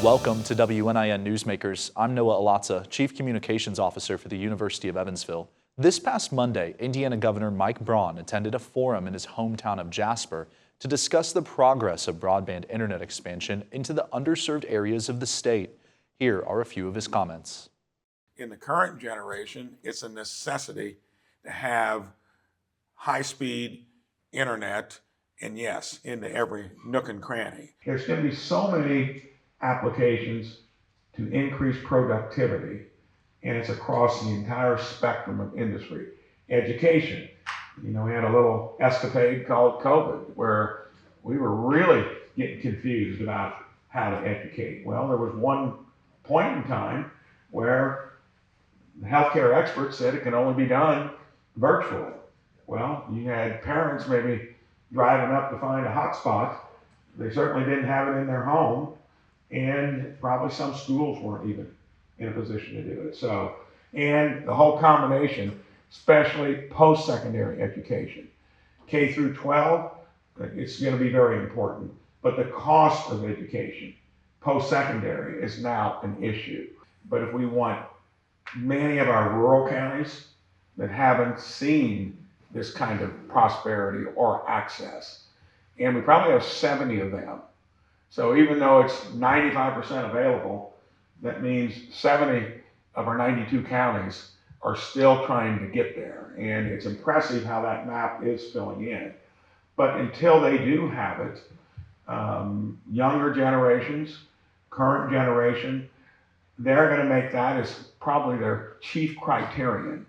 Welcome to WNIN Newsmakers. I'm Noah Alatza, Chief Communications Officer for the University of Evansville. This past Monday, Indiana Governor Mike Braun attended a forum in his hometown of Jasper to discuss the progress of broadband internet expansion into the underserved areas of the state. Here are a few of his comments. In the current generation, it's a necessity to have high-speed internet, and yes, into every nook and cranny. There's going to be so many applications to increase productivity, and it's across the entire spectrum of industry. Education, we had a little escapade called COVID where we were really getting confused about how to educate. Well, there was one point in time where the healthcare experts said it can only be done virtually. Well, you had parents maybe driving up to find a hotspot. They certainly didn't have it in their home, and probably some schools weren't even in a position to do it. So, and the whole combination, especially post-secondary education, K through 12, it's going to be very important. But the cost of education, post-secondary, is now an issue. But if we want many of our rural counties that haven't seen this kind of prosperity or access, and we probably have 70 of them. So even though it's 95% available, that means 70 of our 92 counties are still trying to get there. And it's impressive how that map is filling in. But until they do have it, younger generations, current generation, they're going to make that as probably their chief criterion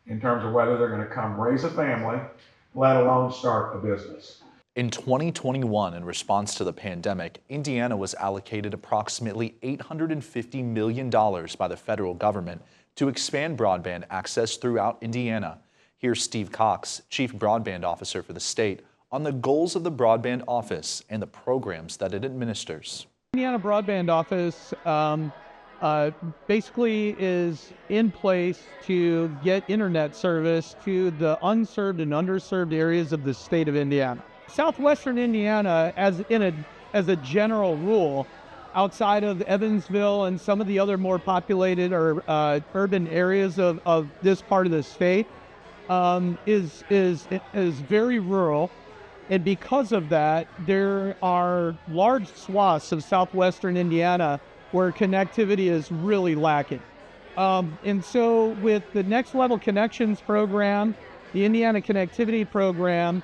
in terms of whether they're going to come raise a family, let alone start a business. In 2021, in response to the pandemic, Indiana was allocated approximately $850 million by the federal government to expand broadband access throughout Indiana. Here's Steve Cox, Chief Broadband Officer for the state, on the goals of the Broadband Office and the programs that it administers. Indiana Broadband Office basically is in place to get internet service to the unserved and underserved areas of the state of Indiana. Southwestern Indiana, as a general rule, outside of Evansville and some of the other more populated or urban areas of this part of the state, is very rural, and because of that, there are large swaths of southwestern Indiana where connectivity is really lacking. And so, with the Next Level Connections program, the Indiana Connectivity program,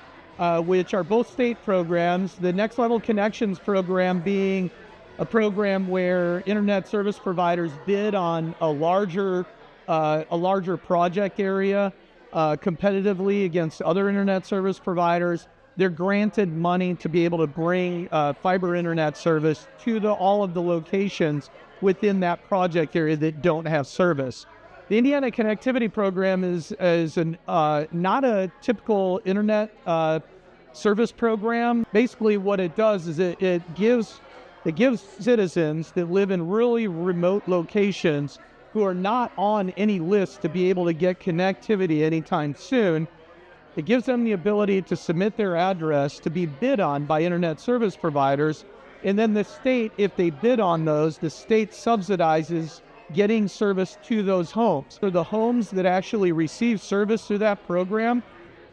which are both state programs, the Next Level Connections program being a program where internet service providers bid on a larger project area competitively against other internet service providers. They're granted money to be able to bring fiber internet service to all of the locations within that project area that don't have service. The Indiana Connectivity Program is not a typical internet service program. Basically, what it does is it gives citizens that live in really remote locations who are not on any list to be able to get connectivity anytime soon. It gives them the ability to submit their address to be bid on by internet service providers, and then the state, if they bid on those, the state subsidizes getting service to those homes. So the homes that actually receive service through that program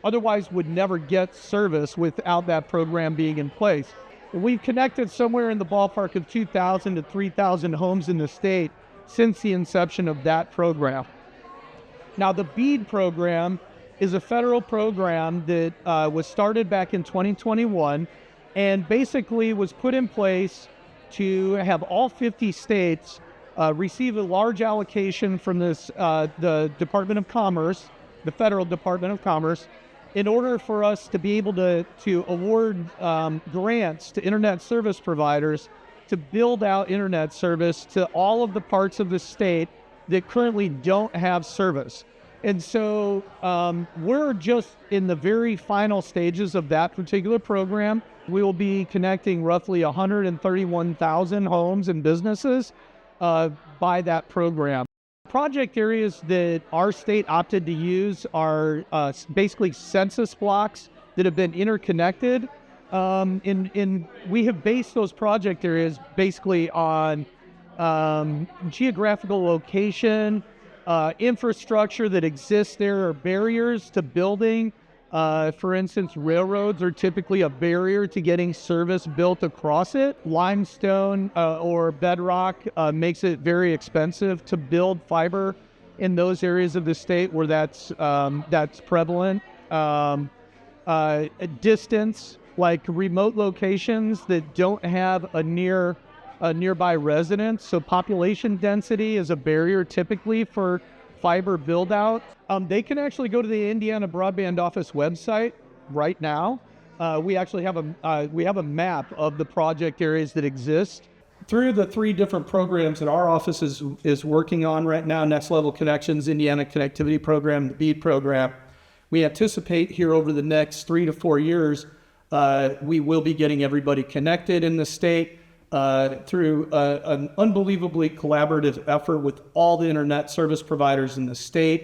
otherwise would never get service without that program being in place. And we've connected somewhere in the ballpark of 2,000 to 3,000 homes in the state since the inception of that program. Now, the BEAD program is a federal program that was started back in 2021 and basically was put in place to have all 50 states receive a large allocation from the Department of Commerce, the Federal Department of Commerce, in order for us to be able to award grants to internet service providers to build out internet service to all of the parts of the state that currently don't have service. And so we're just in the very final stages of that particular program. We will be connecting roughly 131,000 homes and businesses by that program. Project areas that our state opted to use are basically census blocks that have been interconnected. We have based those project areas basically on geographical location, infrastructure that exists there are barriers to building. For instance, railroads are typically a barrier to getting service built across it. Limestone or bedrock makes it very expensive to build fiber in those areas of the state where that's prevalent. Distance, like remote locations that don't have a nearby residence. So population density is a barrier typically for fiber build out. They can actually go to the Indiana Broadband Office website right now. We actually have a map of the project areas that exist. Through the 3 different programs that our office is working on right now, Next Level Connections, Indiana Connectivity Program, the BEAD program, we anticipate here over the next 3 to 4 years, we will be getting everybody connected in the state through an unbelievably collaborative effort with all the internet service providers in the state.